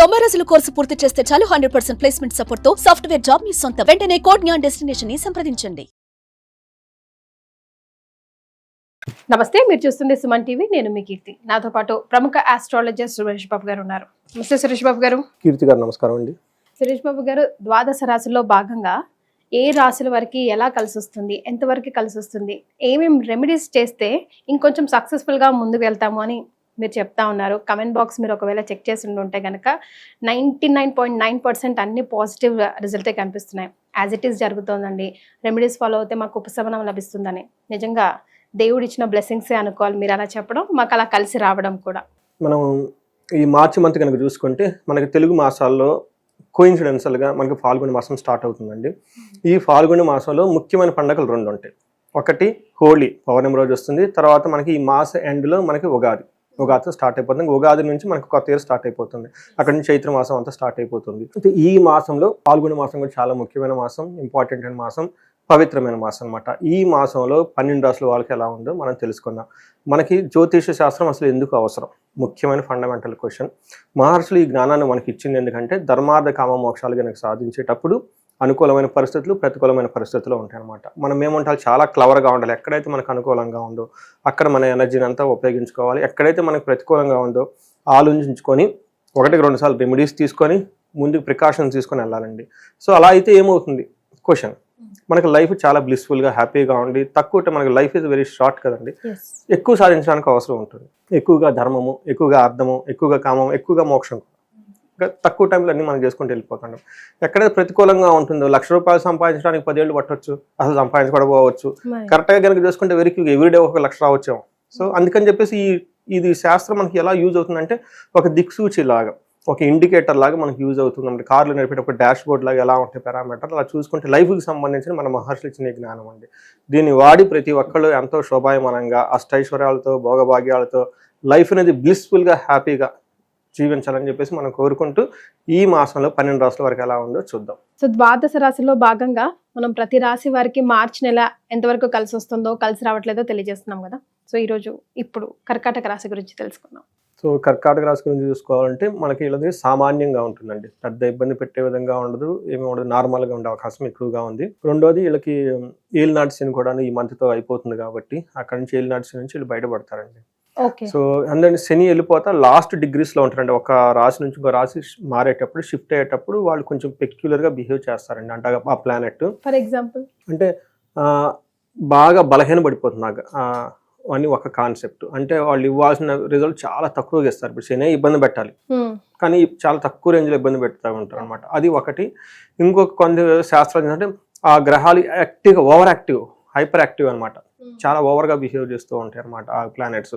90 రోజుల కోర్సు పూర్తి చేస్తే చాలు 100% ప్లేస్మెంట్ సపోర్ట్ తో సాఫ్ట్వేర్ జాబ్ మీ సొంతం. వెంటనే కోడ్ జ్ఞాన్ డెస్టినేషన్ ని సంప్రదించండి. నమస్తే, మీరు చూస్తుంది సుమన్ టీవీ. నేను మీ కీర్తి. నాతో పాటు ప్రముఖ ఆస్ట్రాలజర్ సురేష్ బాబు గారు ఉన్నారు. నమస్తే సురేష్ బాబు గారు. కీర్తి గారు నమస్కారం అండి. సురేష్ బాబు గారు, ద్వాదశ రాశుల్లో భాగంగా ఏ రాశుల వరకు ఎలా కలిసి వస్తుంది, ఎంతవరకు కలిసి వస్తుంది, ఏమేమి రెమెడీస్ చేస్తే ఇంకొంచెం సక్సెస్ఫుల్ గా ముందుకు వెళ్తాము అని మీరు చెప్తా ఉన్నారు. కమెంట్ బాక్స్ మీరు ఒకవేళ చెక్ చేసి ఉంటే కనుక 99.9% అన్ని పాజిటివ్ రిజల్టే కనిపిస్తున్నాయి. యాజ్ ఇట్ ఈస్ జరుగుతుందండి. రెమెడీస్ ఫాలో అవుతే మాకు ఉపశమనం లభిస్తుందని నిజంగా దేవుడు ఇచ్చిన బ్లెస్సింగ్సే అనుకోవాలి. మీరు అలా చెప్పడం, మాకు అలా కలిసి రావడం కూడా. మనం ఈ మార్చి మంత్ కనుక చూసుకుంటే మనకి తెలుగు మాసాల్లో కోయిన్సిడెన్షియల్గా మనకి ఫాల్గుణ మాసం స్టార్ట్ అవుతుందండి. ఈ ఫాల్గుణ మాసంలో ముఖ్యమైన పండుగలు రెండు ఉంటాయి. ఒకటి హోలీ పౌర్ణమి రోజు వస్తుంది. తర్వాత మనకి ఈ మాస ఎండ్లో మనకి ఉగాదితో స్టార్ట్ అయిపోతుంది. ఉగాది నుంచి మనకు కొత్త ఇయర్ స్టార్ట్ అయిపోతుంది. అక్కడ నుంచి చైత్ర మాసం అంతా స్టార్ట్ అయిపోతుంది. అయితే ఈ మాసంలో పాల్గొనే మాసం కూడా చాలా ముఖ్యమైన మాసం, ఇంపార్టెంట్ అయిన మాసం, పవిత్రమైన మాసం అనమాట. ఈ మాసంలో 12 రాశుల వాళ్ళకి ఎలా ఉందో మనం తెలుసుకుందాం. మనకి జ్యోతిష శాస్త్రం అసలు ఎందుకు అవసరం? ముఖ్యమైన ఫండమెంటల్ క్వశ్చన్. మహర్షులు ఈ జ్ఞానాన్ని మనకి ఇచ్చింది ఎందుకంటే ధర్మార్థ కామ మోక్షాలు కనుక సాధించేటప్పుడు అనుకూలమైన పరిస్థితులు, ప్రతికూలమైన పరిస్థితులు ఉంటాయి అనమాట. మనం ఏముంటాలి, చాలా క్లవర్గా ఉండాలి. ఎక్కడైతే మనకు అనుకూలంగా ఉందో అక్కడ మన ఎనర్జీని అంతా ఉపయోగించుకోవాలి. ఎక్కడైతే మనకు ప్రతికూలంగా ఉందో ఆలోచించుకొని 1-2 సార్లు రెమెడీస్ తీసుకొని ముందుకు ప్రికాషన్స్ తీసుకొని వెళ్ళాలండి. సో అలా అయితే ఏమవుతుంది క్వశ్చన్, మనకి లైఫ్ చాలా బ్లిస్ఫుల్గా హ్యాపీగా ఉండి, తక్కువ మనకి లైఫ్ ఇస్ వెరీ షార్ట్ కదండి. ఎక్కువ సాధించడానికి అవసరం ఉంటుంది. ఎక్కువగా ధర్మము, ఎక్కువగా అర్థము, ఎక్కువగా కామము, ఎక్కువగా మోక్షం. తక్కువ టైంలో అన్ని మనం చేసుకుంటూ వెళ్ళిపోతున్నాం. ఎక్కడైతే ప్రతికూలంగా ఉంటుందో, ₹1,00,000 సంపాదించడానికి 10 ఏళ్ళు పట్టవచ్చు, అసలు సంపాదించుకోకపోవచ్చు. కరెక్ట్గా కనుక చూసుకుంటే వెరీ ఎవ్రీడే 1,00,000 రావచ్చాము. సో అందుకని చెప్పేసి ఇది శాస్త్రం మనకి ఎలా యూజ్ అవుతుందంటే ఒక దిక్సూచి లాగా, ఒక ఇండికేటర్ లాగా మనకి యూజ్ అవుతుంది. కార్లు నడిపేటప్పుడు డాష్ బోర్డ్ లాగా ఎలా ఉంటాయి పారామీటర్లు, అలా చూసుకుంటే లైఫ్కి సంబంధించిన మన మహర్షులు ఇచ్చిన జ్ఞానం అండి. దీన్ని వాడి ప్రతి ఒక్కళ్ళు ఎంతో శోభాయమానంగా అష్టైశ్వర్యాలతో భోగభాగ్యాలతో లైఫ్ అనేది బ్లిస్ఫుల్గా హ్యాపీగా జీవించాలని చెప్పేసి మనం కోరుకుంటూ ఈ మాసంలో 12 రాశుల వరకు ఎలా ఉందో చూద్దాం. సో ద్వాదశ రాశిలో భాగంగా మనం ప్రతి రాశి వారికి మార్చి నెల ఎంతవరకు కలిసి వస్తుందో, కలిసి రావట్లేదో తెలియజేస్తున్నాం కదా. సో ఈరోజు ఇప్పుడు కర్కాటక రాశి గురించి తెలుసుకుందాం. సో కర్కాటక రాశి గురించి చూసుకోవాలంటే మనకి ఇలాగే సామాన్యంగా ఉంటుందండి. పెద్ద ఇబ్బంది పెట్టే విధంగా ఉండదు, ఏమి ఉండదు, నార్మల్గా ఉండే అవకాశం ఎక్కువగా ఉంది. రెండోది వీళ్ళకి ఏలినాటి శని కూడా ఈ మంత్తో అయిపోతుంది కాబట్టి అక్కడ నుంచి ఏలినాటి శని నుంచి వీళ్ళు బయటపడతారండి. సో అందులో శని వెళ్ళిపోతా లాస్ట్ డిగ్రీస్లో ఉంటారండి. ఒక రాశి నుంచి ఇంకో రాశి మారేటప్పుడు, షిఫ్ట్ అయ్యేటప్పుడు వాళ్ళు కొంచెం పెక్యులర్గా బిహేవ్ చేస్తారండి. అంటే ఆ ప్లానెట్ ఫర్ ఎగ్జాంపుల్ అంటే బాగా బలహీన పడిపోతుంది అని ఒక కాన్సెప్ట్. అంటే వాళ్ళు ఇవ్వాల్సిన రిజల్ట్ చాలా తక్కువగా ఇస్తారు. ఇప్పుడు శని ఇబ్బంది పెట్టాలి, కానీ చాలా తక్కువ రేంజ్లో ఇబ్బంది పెడతా ఉంటారు అనమాట. అది ఒకటి. ఇంకొక కొంత శాస్త్రం ఏంటంటే ఆ గ్రహాలు యాక్టివ్గా ఓవర్ యాక్టివ్, హైపర్ యాక్టివ్ అనమాట. చాలా ఓవర్గా బిహేవ్ చేస్తూ ఉంటాయి అనమాట ఆ ప్లానెట్స్.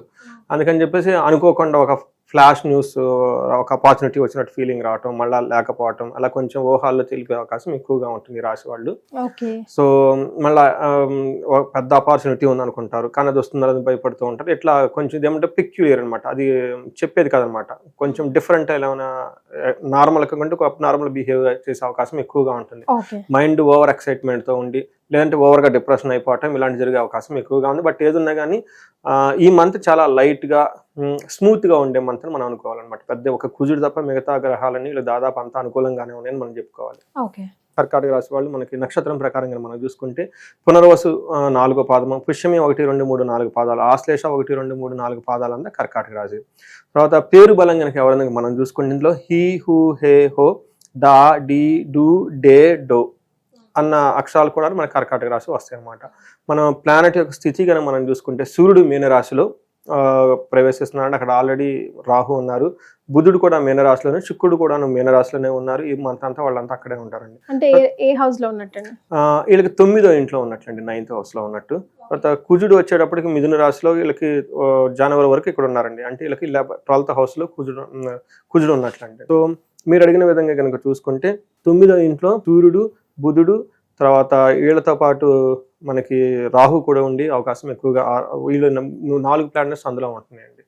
అందుకని చెప్పేసి అనుకోకుండా ఒక ఫ్లాష్ న్యూస్, ఒక ఆపర్చునిటీ వచ్చినట్టు ఫీలింగ్ రావటం, మళ్ళీ లేకపోవటం, అలా కొంచెం ఊహాల్లో తెలిపే అవకాశం ఎక్కువగా ఉంటుంది రాశి వాళ్ళు. సో మళ్ళీ పెద్ద ఆపర్చునిటీ ఉంది అనుకుంటారు, కానీ అది వస్తుందని భయపడుతూ ఉంటారు. ఇట్లా కొంచెం ఇదేమంటే పెక్యులియర్ అనమాట. అది చెప్పేది కదనమాట. కొంచెం డిఫరెంట్ ఏమైనా నార్మల్ కంటే ఒక నార్మల్ బిహేవ్ చేసే అవకాశం ఎక్కువగా ఉంటుంది. మైండ్ ఓవర్ ఎక్సైట్మెంట్తో ఉండి, లేదంటే ఓవర్గా డిప్రెషన్ అయిపోవటం, ఇలాంటి జరిగే అవకాశం ఎక్కువగా ఉంది. బట్ ఏదున్నా కానీ ఈ మంత్ చాలా లైట్గా స్మూత్గా ఉండే మంత్ అని మనం అనుకోవాలన్నమాట. పెద్ద ఒక కుజుడు తప్ప మిగతా గ్రహాలన్నీ ఇలా దాదాపు అంతా అనుకూలంగానే ఉన్నాయని మనం చెప్పుకోవాలి. కర్కాటక రాశి వాళ్ళు మనకి నక్షత్రం ప్రకారంగా మనం చూసుకుంటే పునర్వసు 4వ పాదము, పుష్యమి 1, 2, 3, 4 పాదాలు, ఆశ్లేష 1, 2, 3, 4 పాదాలు అంతా కర్కాటక రాశి. తర్వాత పేరు బలం కనుక ఎవరైనా మనం చూసుకుంటే ఇందులో హీ, హూ, హే, హో, డా, డి, డు, డే, డో అన్న అక్షరాలు కూడా మన కర్కాటక రాశి వస్తాయి అన్నమాట. మనం ప్లానెట్ యొక్క స్థితి కనుక మనం చూసుకుంటే సూర్యుడు మీనరాశిలో ప్రవేశిస్తున్నాడు. అక్కడ ఆల్రెడీ రాహు ఉన్నారు, బుధుడు కూడా మీనరాశిలోనే, శుక్రుడు కూడా మీనరాశిలోనే ఉన్నారు. ఈ మంత్ అంతా వాళ్ళంతా అక్కడే ఉంటారండి. అంటే ఏ హౌస్ లో ఉన్నట్టు వీళ్ళకి 9వ ఇంట్లో ఉన్నట్లండి, 9th house లో ఉన్నట్టు. తర్వాత కుజుడు వచ్చేటప్పటికి మిథున రాశిలో వీళ్ళకి జనవరి వరకు ఇక్కడ ఉన్నారండి. అంటే వీళ్ళకి 12th house లో కుజుడు ఉన్నట్లండి. సో మీరు అడిగిన విధంగా కనుక చూసుకుంటే 9వ ఇంట్లో సూర్యుడు, బుధుడు, తర్వాత వీళ్ళతో పాటు మనకి రాహు కూడా ఉండి అవకాశం ఎక్కువగా, వీళ్ళు 4 ప్లానెట్స్ అందులో ఉంటున్నాయండి.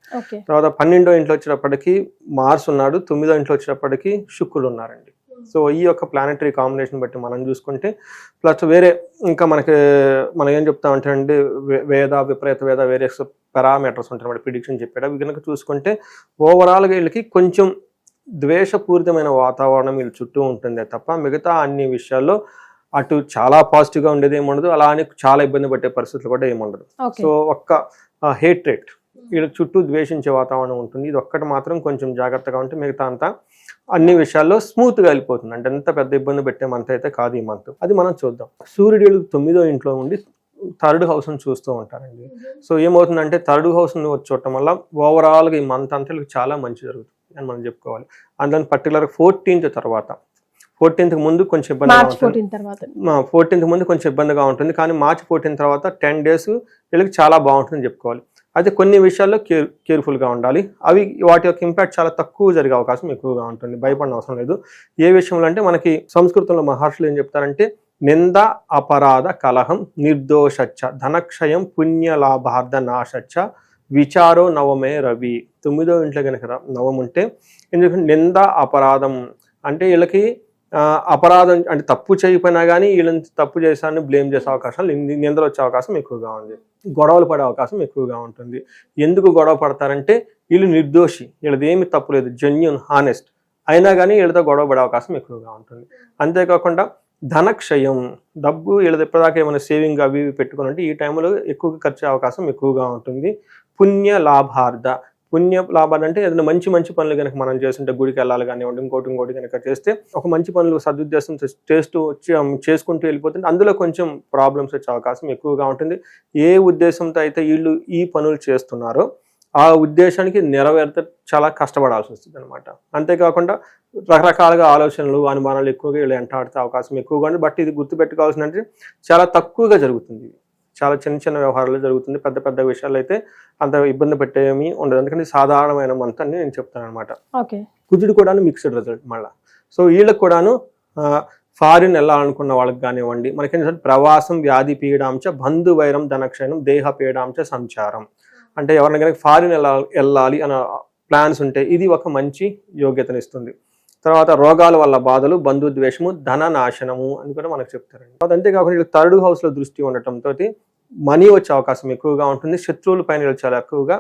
తర్వాత 12వ ఇంట్లో వచ్చేటప్పటికి మార్స్ ఉన్నాడు, 9వ ఇంట్లో వచ్చేటప్పటికి శుక్రుడు ఉన్నారండి. సో ఈ యొక్క ప్లానెటరీ కాంబినేషన్ బట్టి మనం చూసుకుంటే ప్లస్ వేరే ఇంకా మనం ఏం చెప్తామంటే అండి, వేద విపరీత వేద వేరియస్ పారామీటర్స్ ఉంటాయి ప్రిడిక్షన్ చెప్పేట. అవి కనుక చూసుకుంటే ఓవరాల్గా వీళ్ళకి కొంచెం ద్వేషపూరితమైన వాతావరణం వీళ్ళ చుట్టూ ఉంటుందే తప్ప మిగతా అన్ని విషయాల్లో అటు చాలా పాజిటివ్గా ఉండేది ఏముండదు, అలా అని చాలా ఇబ్బంది పట్టే పరిస్థితులు కూడా ఏముండదు. సో ఒక్క హేట్రేట్ వీళ్ళ చుట్టూ ద్వేషించే వాతావరణం ఉంటుంది. ఇది ఒక్కటి మాత్రం కొంచెం జాగ్రత్తగా ఉంటే మిగతా అంతా అన్ని విషయాల్లో స్మూత్గా వెళ్ళిపోతుంది. అంటే ఎంత పెద్ద ఇబ్బంది పెట్టే మంత్ అయితే కాదు ఈ మంత్. అది మనం చూద్దాం. సూర్యుడు 9వ ఇంట్లో ఉండి 3rd హౌస్ని చూస్తూ ఉంటారండి. సో ఏమవుతుందంటే 3rd హౌస్ని చూడటం వల్ల ఓవరాల్గా ఈ మంత్ అంతా చాలా మంచి జరుగుతుంది అని మనం చెప్పుకోవాలి. అందులో పర్టికులర్ 14th తర్వాత 14th ముందు కొంచెం ఇబ్బందిగా ఉంటుంది. 14th ముందు కొంచెం ఇబ్బందిగా ఉంటుంది, కానీ మార్చ్ 14 తర్వాత 10 days వీళ్ళకి చాలా బాగుంటుందని చెప్పుకోవాలి. అయితే కొన్ని విషయాల్లో కేర్ఫుల్గా ఉండాలి. అవి వాటి యొక్క ఇంపాక్ట్ చాలా తక్కువ జరిగే అవకాశం ఎక్కువగా ఉంటుంది. భయపడిన అవసరం లేదు. ఏ విషయంలో అంటే మనకి సంస్కృతంలో మహర్షులు ఏం చెప్తారంటే నింద అపరాధ కలహం నిర్దోషచ్చ ధనక్షయం పుణ్యలాభార్థ నాశచ్చ విచారో నవమే రవి. 9వ ఇంట్లో కనుక నవం ఉంటే ఎందుకంటే నింద అపరాధం అంటే వీళ్ళకి అపరాధం అంటే తప్పు చేయకపోయినా కానీ వీళ్ళని తప్పు చేశారని బ్లేమ్ చేసే అవకాశాలు, నిందలు వచ్చే అవకాశం ఎక్కువగా ఉంది. గొడవలు పడే అవకాశం ఎక్కువగా ఉంటుంది. ఎందుకు గొడవ పడతారంటే వీళ్ళు నిర్దోషి, వీళ్ళది ఏమి తప్పు లేదు, జెన్యూన్ హానెస్ట్, అయినా కానీ వీళ్ళతో గొడవ పడే అవకాశం ఎక్కువగా ఉంటుంది. అంతేకాకుండా ధనక్షయం, డబ్బు వీళ్ళది ఎప్పటిదాకా ఏమైనా సేవింగ్ అవి ఇవి పెట్టుకుని ఉంటే ఈ టైంలో ఎక్కువగా ఖర్చు అవకాశం ఎక్కువగా ఉంటుంది. పుణ్య లాభార్థ, పుణ్య లాభాలు అంటే ఏదైనా మంచి మంచి పనులు కనుక మనం చేస్తుంటే గుడికి వెళ్ళాలి కానివ్వండి, ఇంకోటి కనుక చేస్తే ఒక మంచి పనులు సదుద్దేశం చేసుకుంటూ వెళ్ళిపోతుంటే అందులో కొంచెం ప్రాబ్లమ్స్ వచ్చే అవకాశం ఎక్కువగా ఉంటుంది. ఏ ఉద్దేశంతో అయితే వీళ్ళు ఈ పనులు చేస్తున్నారో ఆ ఉద్దేశానికి నెరవేర్త చాలా కష్టపడాల్సి వస్తుంది అనమాట. అంతేకాకుండా రకరకాలుగా ఆలోచనలు అనుమానాలు ఎక్కువగా వీళ్ళు వెంటాడితే అవకాశం ఎక్కువగా ఉంది. బట్ ఇది గుర్తుపెట్టుకోవాల్సిందంటే చాలా తక్కువగా జరుగుతుంది. చాలా చిన్న చిన్న వ్యవహారాలు జరుగుతుంది. పెద్ద పెద్ద విషయాలు అయితే అంత ఇబ్బంది పెట్టేమి ఉండదు. ఎందుకంటే సాధారణమైన మంత్ అని నేను చెప్తాను అనమాట. కుజుడు కూడా మిక్స్డ్ రిజల్ట్ మళ్ళీ. సో వీళ్ళకి కూడాను ఫారిన్ వెళ్ళాలనుకున్న వాళ్ళకి కానివ్వండి, మనకి ఏంటంటే ప్రవాసం వ్యాధి పీడాంశ బంధు వైరం ధనక్షయం దేహ పీడాంశ సంచారం, అంటే ఎవరైనా కనుక ఫారిన్ వెళ్ళాలి అన్న ప్లాన్స్ ఉంటే ఇది ఒక మంచి యోగ్యతనిస్తుంది. తర్వాత రోగాల వల్ల బాధలు, బంధుద్వేషము, ధన నాశనము అని కూడా మనకు చెప్తారండి. అంతేకాకుండా వీళ్ళకి 3rd హౌస్లో దృష్టి ఉండటంతో మనీ వచ్చే అవకాశం ఎక్కువగా ఉంటుంది. శత్రువుల పైన వీళ్ళు చాలా ఎక్కువగా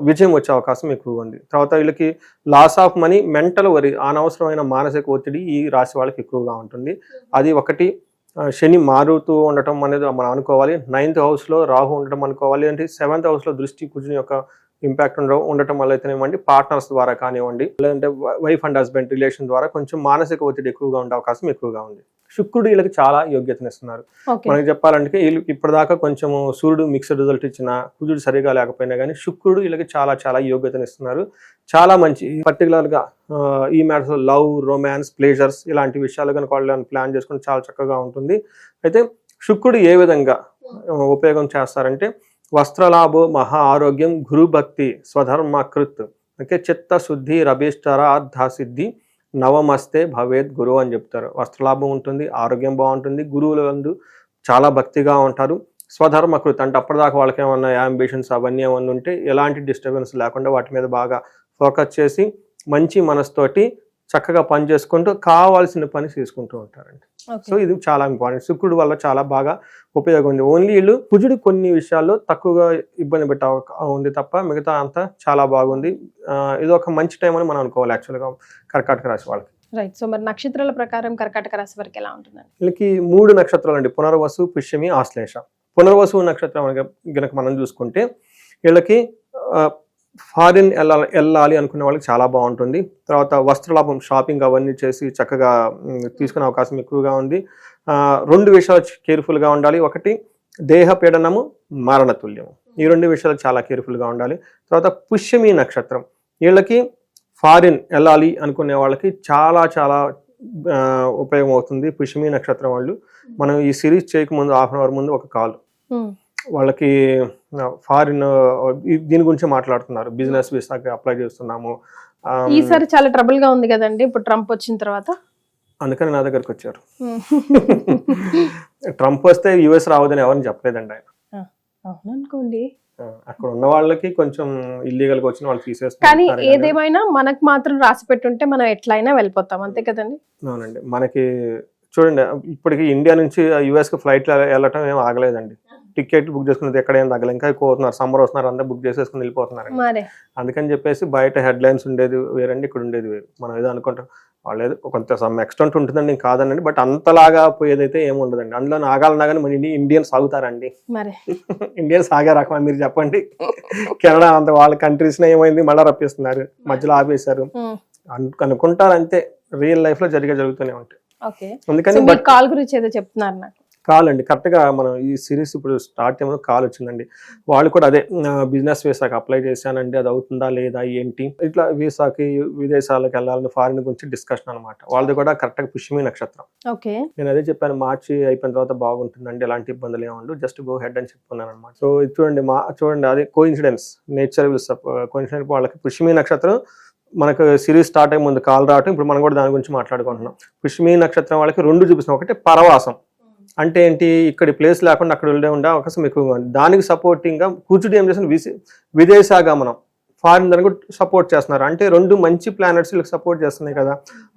విజయం వచ్చే అవకాశం ఎక్కువగా ఉంది. తర్వాత వీళ్ళకి లాస్ ఆఫ్ మనీ, మెంటల్ వరి, అనవసరమైన మానసిక ఒత్తిడి ఈ రాశి వాళ్ళకి ఎక్కువగా ఉంటుంది. అది ఒకటి. శని మారుతూ ఉండటం అనేది మనం అనుకోవాలి. 9th హౌస్లో రాహు ఉండటం అనుకోవాలి. అంటే 7th హౌస్లో దృష్టి కుజుని యొక్క ఇంపాక్ట్ ఉండటం వల్ల అయితేనేమండి పార్ట్నర్స్ ద్వారా కానివ్వండి, లేదంటే వైఫ్ అండ్ హస్బెండ్ రిలేషన్ ద్వారా కొంచెం మానసిక ఒత్తిడి ఎక్కువగా ఉండే అవకాశం ఎక్కువగా ఉంది. శుక్రుడు వీళ్ళకి చాలా యోగ్యతనిస్తున్నారు. మనకి చెప్పాలంటే వీళ్ళకి ఇప్పటిదాకా కొంచెం సూర్యుడు మిక్స్డ్ రిజల్ట్ ఇచ్చిన, కుజుడు సరిగా లేకపోయినా కానీ శుక్రుడు వీళ్ళకి చాలా చాలా యోగ్యతనిస్తున్నారు. చాలా మంచి పర్టికులర్గా ఈ మ్యాటర్స్ లవ్, రొమాన్స్, ప్లేజర్స్ ఇలాంటి విషయాలు కనుక వాళ్ళు ప్లాన్ చేసుకుని చాలా చక్కగా ఉంటుంది. అయితే శుక్రుడు ఏ విధంగా ఉపయోగం చేస్తారంటే వస్త్రలాభో మహా ఆరోగ్యం గురుభక్తి స్వధర్మకృత్, ఓకే, చిత్త శుద్ధి రభీష్టరార్థ సిద్ధి నవమస్తే భవేద్ గురువు అని చెప్తారు. వస్త్రలాభం ఉంటుంది, ఆరోగ్యం బాగుంటుంది, గురువులందు చాలా భక్తిగా ఉంటారు. స్వధర్మకృత్ అంటే అప్పటిదాకా వాళ్ళకి ఏమన్నా యాంబిషన్స్ అవన్నీ ఏమన్నా ఉంటే ఎలాంటి డిస్టర్బెన్స్ లేకుండా వాటి మీద బాగా ఫోకస్ చేసి మంచి మనసుతోటి చక్కగా పని చేసుకుంటూ కావాల్సిన పని చేసుకుంటూ ఉంటారండి. సో ఇది చాలా ఇంపార్టెంట్. శుక్రుడు వల్ల చాలా బాగా ఉపయోగం ఉంది. ఓన్లీ వీళ్ళు కుజుడు కొన్ని విషయాల్లో తక్కువగా ఇబ్బంది పెట్టే ఉంది తప్ప మిగతా అంతా చాలా బాగుంది. ఇది ఒక మంచి టైం అని మనం అనుకోవాలి యాక్చువల్గా కర్కాటక రాశి వాళ్ళకి. రైట్. సో మరి నక్షత్రాల ప్రకారం కర్కాటక రాశి వారికి ఎలా ఉంటుందండి? వీళ్ళకి 3 నక్షత్రాలు అండి, పునర్వసు, పుష్యమి, ఆశ్లేష. పునర్వసు నక్షత్రం గనక మనం చూసుకుంటే వీళ్ళకి ఫారిన్ వెళ్ళాలి అనుకునే వాళ్ళకి చాలా బాగుంటుంది. తర్వాత వస్త్రలాభం, షాపింగ్ అవన్నీ చేసి చక్కగా తీసుకునే అవకాశం ఎక్కువగా ఉంది. 2 విషయాలు కేర్ఫుల్గా ఉండాలి. ఒకటి దేహ పీడనము, మరణతుల్యము. ఈ 2 విషయాలు చాలా కేర్ఫుల్గా ఉండాలి. తర్వాత పుష్యమి నక్షత్రం వీళ్ళకి ఫారిన్ వెళ్ళాలి అనుకునే వాళ్ళకి చాలా చాలా ఉపయోగం అవుతుంది. పుష్యమి నక్షత్రం వాళ్ళు మనం ఈ సిరీస్ చేయకముందు 1/2 అవర్ ముందు ఒక కాల్ వాళ్ళకి ఫారిన్ దీని గురించి మాట్లాడుతున్నారు. బిజినెస్ వీసాకి అప్లై చేస్తున్నాము. ఈసారి చాలా ట్రబుల్ గా ఉంది కదండి ఇప్పుడు ట్రంప్ వచ్చిన తర్వాత, అందుకని నా దగ్గరకు వచ్చారు. ట్రంప్ వస్తే యుఎస్ రావద్దని ఎవరిని చెప్పలేదండి ఆయన. అవుననుకోండి, అక్కడ ఉన్న వాళ్ళకి కొంచెం ఇల్లీగల్ గా వచ్చిన వాళ్ళు తీసేస్తారు. కానీ ఏదేమైనా మనకు మాత్రం రాసి పెట్టుంటే మనం ఎట్లయినా వెళ్ళిపోతాం, అంతే కదండి. అవునండి. మనకి చూడండి ఇప్పటికి ఇండియా నుంచి యుఎస్ కి ఫ్లైట్ వెళ్ళటం ఏం ఆగలేదండి. టికెట్ బుక్ చేసుకున్నది ఎక్కడేం తగ్గలేదు, ఇంకా ఎక్కువ అవుతున్నారు, సమ్మర్ వస్తున్నారు, అందరూ బుక్ చేసేసుకుని వెళ్ళిపోతున్నారు. మరి అందుకని చెప్పేసి బయట హెడ్ లైన్స్ ఉండేది వేరండి, ఇక్కడ ఉండేది వేరు. మనం ఏదో అనుకుంటాం వాళ్ళు ఏదో కొంత సమ్ ఎక్స్టెంట్ ఉంటుందండి, కాదనండి, బట్ అంతలాగా పోయేదైతే ఏమి ఉండదండి. అందులో నాగాలన్నా మన ఇండియన్స్ ఆగుతారండి, మరి ఇండియన్స్ ఆగే రకమా మీరు చెప్పండి. కెనడా అంత వాళ్ళ కంట్రీస్ ఏమైంది మళ్ళీ రప్పిస్తున్నారు, మధ్యలో ఆపేశారు అనుకుంటారు అంతే. రియల్ లైఫ్ లో జరుగుతూనే ఉంటాయి. ఓకే, అందుకని కాల్ గురించి ఏదో చెప్తున్నారు నాకు. కాల్ అండి, కరెక్ట్ గా మనం ఈ సిరీస్ ఇప్పుడు స్టార్ట్ చేయడం కాల్ వచ్చిందండి. వాళ్ళు కూడా అదే బిజినెస్ వీసాకి అప్లై చేశానండి, అది అవుతుందా లేదా ఏంటి, ఇట్లా వీసాకి విదేశాలకు వెళ్ళాలని ఫారిన్ గురించి డిస్కషన్ అనమాట. వాళ్ళది కూడా కరెక్ట్ గా పుష్యమి నక్షత్రం. ఓకే, నేను అదే చెప్పాను, మార్చి అయిపోయిన తర్వాత బాగుంటుందండి, ఎలాంటి ఇబ్బందులు ఏముండవు, జస్ట్ గో హెడ్ అని చెప్పుకున్నాను అనమాట. సో ఇది చూడండి అదే కోఇన్సిడెన్స్, నేచర్ విల్ కోఇన్సిడెన్స్. వాళ్ళకి పుష్యమి నక్షత్రం మనకు సిరీస్ స్టార్ట్ అయ్యే ముందు కాల్ రావటం, ఇప్పుడు మనం కూడా దాని గురించి మాట్లాడుకుంటున్నాం. పుష్యమి నక్షత్రం వాళ్ళకి 2 చూపిస్తున్నాం. ఒకటి పరవాసం, అంటే ఏంటి, ఇక్కడ ప్లేస్ లేకుండా అక్కడ ఉండే అవకాశం ఎక్కువగా ఉంది. దానికి సపోర్టింగ్ గా కూర్చుని ఏం చేస్తున్నారు, విదేశాగమనం, ఫారిన్ దానికి కూడా సపోర్ట్ చేస్తున్నారు. అంటే 2 మంచి ప్లానెట్స్ వీళ్ళకి సపోర్ట్ చేస్తున్నాయి కదా.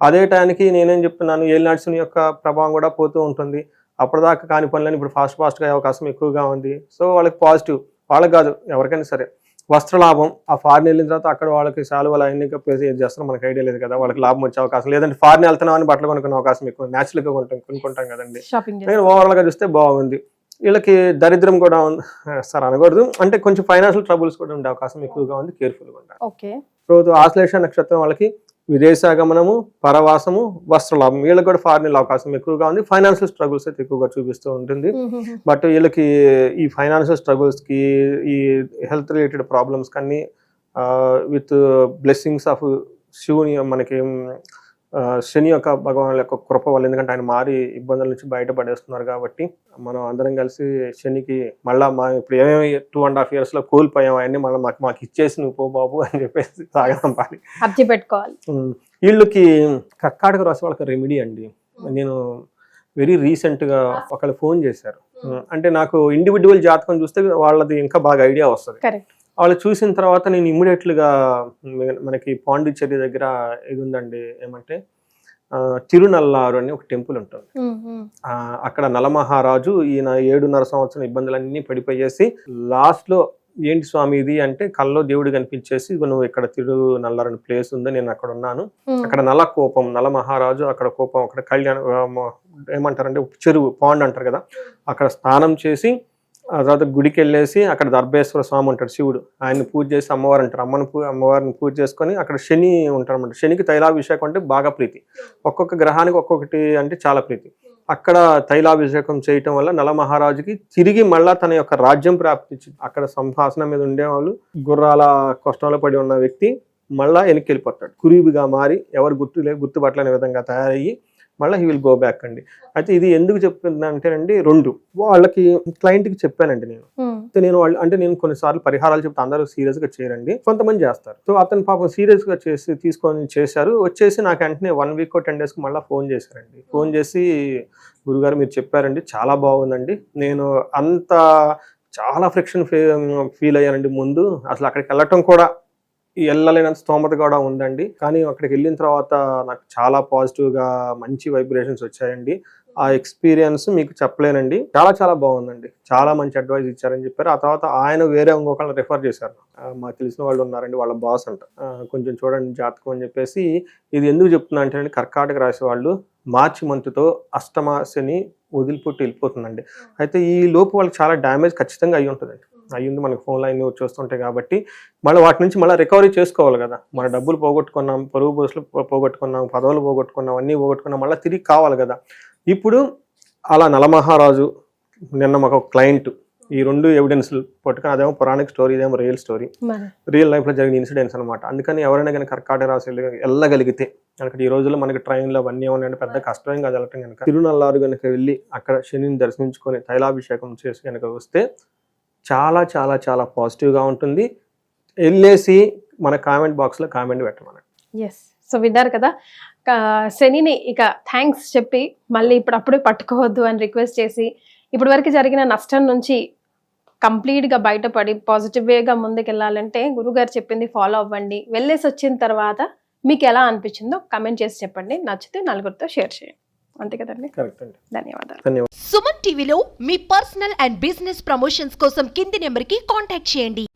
అదే టైంకి నేనేం చెప్తున్నాను, ఏలినాటి శని యొక్క ప్రభావం కూడా పోతూ ఉంటుంది. అప్పటిదాకా కాని పనులని ఇప్పుడు ఫాస్ట్ గా అవకాశం ఎక్కువగా ఉంది. సో వాళ్ళకి పాజిటివ్, వాళ్ళకి కాదు ఎవరికైనా సరే. వస్త్రలాభం, ఆ ఫారిన్ వెళ్ళిన తర్వాత అక్కడ వాళ్ళకి శాలువలు అన్ని ఏం చేస్తారో మనకు ఐడియా లేదు కదా, వాళ్ళకి లాభం వచ్చే అవకాశం లేదంటే ఫారిన్ వెళ్తున్నాం అని బట్టలు కొనుక్కునే అవకాశం ఎక్కువ, న్యాచురల్ గా కొనుక్కుంటాం కదండి. నేను ఓవరాల్ గా చూస్తే బాగుంది. వీళ్ళకి దరిద్రం కూడా ఉంది సార్ అనకూడదు, అంటే కొంచెం ఫైనాన్షియల్ ట్రబుల్స్ కూడా ఉండే అవకాశం ఎక్కువగా ఉంది, కేర్ఫుల్ గా ఉండాలి. సో ఆశ్లేష నక్షత్రం వాళ్ళకి విదేశాగమనము, పరవాసము, వస్త్రలాభం, వీళ్ళకి కూడా ఫారిన్ అవకాశం ఎక్కువగా ఉంది. ఫైనాన్షియల్ స్ట్రగుల్స్ అయితే ఎక్కువగా చూపిస్తూ ఉంటుంది. బట్ వీళ్ళకి ఈ ఫైనాన్షియల్ స్ట్రగుల్స్ కి, ఈ health related problems Kanni with blessings of శివుని, మనకి శని యొక్క భగవాన్ యొక్క కృప వల్ల, ఎందుకంటే ఆయన మారి ఇబ్బందుల నుంచి బయటపడేస్తున్నారు కాబట్టి మనం అందరం కలిసి శనికి మళ్ళా ఇప్పుడు ఏమేమి 2.5 years లో కోల్పోయాం అవన్నీ మళ్ళీ మాకు ఇచ్చేసి నువ్వు పో బాబు అని చెప్పేసి సాగనంపాలి, అర్జీ పెట్టుకోవాలి. వీళ్ళకి కర్కాటక రాశి వాళ్ళకి రెమెడీ అండి. నేను వెరీ రీసెంట్ గా ఒకళ్ళు ఫోన్ చేశారు, అంటే నాకు ఇండివిజువల్ జాతకం చూస్తే వాళ్ళది ఇంకా బాగా ఐడియా వస్తుంది. వాళ్ళు చూసిన తర్వాత నేను ఇమ్మీడియట్లుగా మనకి పాండిచ్చేరి దగ్గర ఇది ఉందండి, ఏమంటే తిరునల్లారు అని ఒక టెంపుల్ ఉంటుంది. అక్కడ నలమహారాజు ఈయన 7.5 సంవత్సరం ఇబ్బందులన్నీ పడిపోయేసి లాస్ట్ లో ఏంటి స్వామి ఇది అంటే కల్లో దేవుడు కనిపించేసి, నువ్వు ఇక్కడ తిరునల్లారు అనే ప్లేస్ ఉంది, నేను అక్కడ ఉన్నాను, అక్కడ నల కోపం, నల మహారాజు అక్కడ కోపం, అక్కడ కళ్యాణం ఏమంటారంటే చెరువు, పాండ్ అంటారు కదా, అక్కడ స్నానం చేసి ఆ తర్వాత గుడికి వెళ్ళేసి అక్కడ దర్భేశ్వర స్వామి ఉంటాడు శివుడు, ఆయన్ని పూజ చేసి అమ్మవారు అంటారు, అమ్మవారిని పూజ చేసుకొని అక్కడ శని ఉంటారు అనమాట. శనికి తైలాభిషేకం అంటే బాగా ప్రీతి, ఒక్కొక్క గ్రహానికి ఒక్కొక్కటి అంటే చాలా ప్రీతి. అక్కడ తైలాభిషేకం చేయటం వల్ల నల మహారాజుకి తిరిగి మళ్ళా తన యొక్క రాజ్యం ప్రాప్తించింది. అక్కడ సింహాసనం మీద ఉండేవాళ్ళు గుర్రాల కష్టంలో పడి ఉన్న వ్యక్తి మళ్ళా వెనక్కి వెళ్ళిపోతాడు, కురీబిగా మారి ఎవరు గుర్తుపట్టలేని విధంగా తయారయ్యి మళ్ళీ హీ విల్ గో బ్యాక్ అండి. అయితే ఇది ఎందుకు చెప్తున్నా అంటేనండి, 2 వాళ్ళకి క్లయింట్ కి చెప్పానండి నేను నేను కొన్నిసార్లు పరిహారాలు చెప్తే అందరూ సీరియస్ గా చేయరండి, కొంతమంది చేస్తారు. సో అతను పాపం సీరియస్ గా తీసుకొని చేశారు. వచ్చేసి నాకు వెంటనే 1 week or 10 days మళ్ళీ ఫోన్ చేశారండి. ఫోన్ చేసి గురుగారు మీరు చెప్పారండి చాలా బాగుందండి, నేను అంత చాలా ఫ్రిక్షన్ ఫీల్ అయ్యానండి, ముందు అసలు అక్కడికి వెళ్ళటం కూడా వెళ్ళలేనంత స్తోమత కూడా ఉందండి, కానీ అక్కడికి వెళ్ళిన తర్వాత నాకు చాలా పాజిటివ్ గా మంచి వైబ్రేషన్స్ వచ్చాయండి, ఆ ఎక్స్పీరియన్స్ మీకు చెప్పలేనండి, చాలా బాగుందండి, చాలా మంచి అడ్వైస్ ఇచ్చారని చెప్పారు. ఆ తర్వాత ఆయన వేరే ఇంకొకళ్ళని రిఫర్ చేశారు, మాకు తెలిసిన వాళ్ళు ఉన్నారండి, వాళ్ళ బాస్ అంట, కొంచెం చూడండి జాతకం అని చెప్పేసి. ఇది ఎందుకు చెప్తున్నా అంటే కర్కాటక రాశి వాళ్ళు మార్చి మంత్తో అష్టమ శని వదిలిపుట్టి వెళ్ళిపోతుందండి. అయితే ఈ లోపు వాళ్ళకి చాలా డ్యామేజ్ ఖచ్చితంగా అయ్యి ఉంటుందండి, అయ్యింది మనకు ఫోన్లో అన్నీ వచ్చేస్తుంటాయి కాబట్టి మళ్ళీ వాటి నుంచి మళ్ళీ రికవరీ చేసుకోవాలి కదా. మన డబ్బులు పోగొట్టుకున్నాం, పరువు బస్సులు పోగొట్టుకున్నాం, పదవులు పోగొట్టుకున్నాం, అన్నీ పోగొట్టుకున్నాం, మళ్ళీ తిరిగి కావాలి కదా. ఇప్పుడు అలా నలమహారాజు నిన్న మాకు క్లయింట్ ఈ 2 ఎవిడెన్స్లు పట్టుకుని, అదేమో పురాణిక్ స్టోరీ, ఇదేమో రియల్ స్టోరీ, రియల్ లైఫ్ లో జరిగిన ఇన్సిడెంట్స్ అనమాట. అందుకని ఎవరైనా కానీ కర్కాటక రాశి వెళ్ళగలిగితే కనుక ఈ రోజుల్లో మనకి ట్రైన్లో అవన్నీ ఉన్నాయంటే పెద్ద కష్టం కాదు వెళ్ళటం కనుక, తిరునల్లారు కనుక వెళ్ళి అక్కడ శనిని దర్శించుకొని తైలాభిషేకం చేసి కనుక వస్తే చాలా పాజిటివ్గా ఉంటుంది. వెళ్ళేసి మన కామెంట్ బాక్స్లో కామెంట్ పెట్టమనండి. ఎస్, సో విన్నారు కదా, శనిని ఇక థ్యాంక్స్ చెప్పి మళ్ళీ ఇప్పుడప్పుడే పట్టుకోవద్దు అని రిక్వెస్ట్ చేసి ఇప్పటి వరకు జరిగిన నష్టం నుంచి కంప్లీట్గా బయటపడి పాజిటివ్ వేగా ముందుకెళ్ళాలంటే గురుగారు చెప్పింది ఫాలో అవ్వండి. వెళ్ళేసి వచ్చిన తర్వాత మీకు ఎలా అనిపించిందో కమెంట్ చేసి చెప్పండి, నచ్చితే 4 షేర్ చేయండి. అంతే కదండి. కరెక్ట్ అండి. ధన్యవాదాలు. ధన్యవాదాలు. సుమన్ టీవీలో మీ పర్సనల్ అండ్ బిజినెస్ ప్రమోషన్స్ కోసం కింది నెంబర్కి కాంటాక్ట్ చేయండి.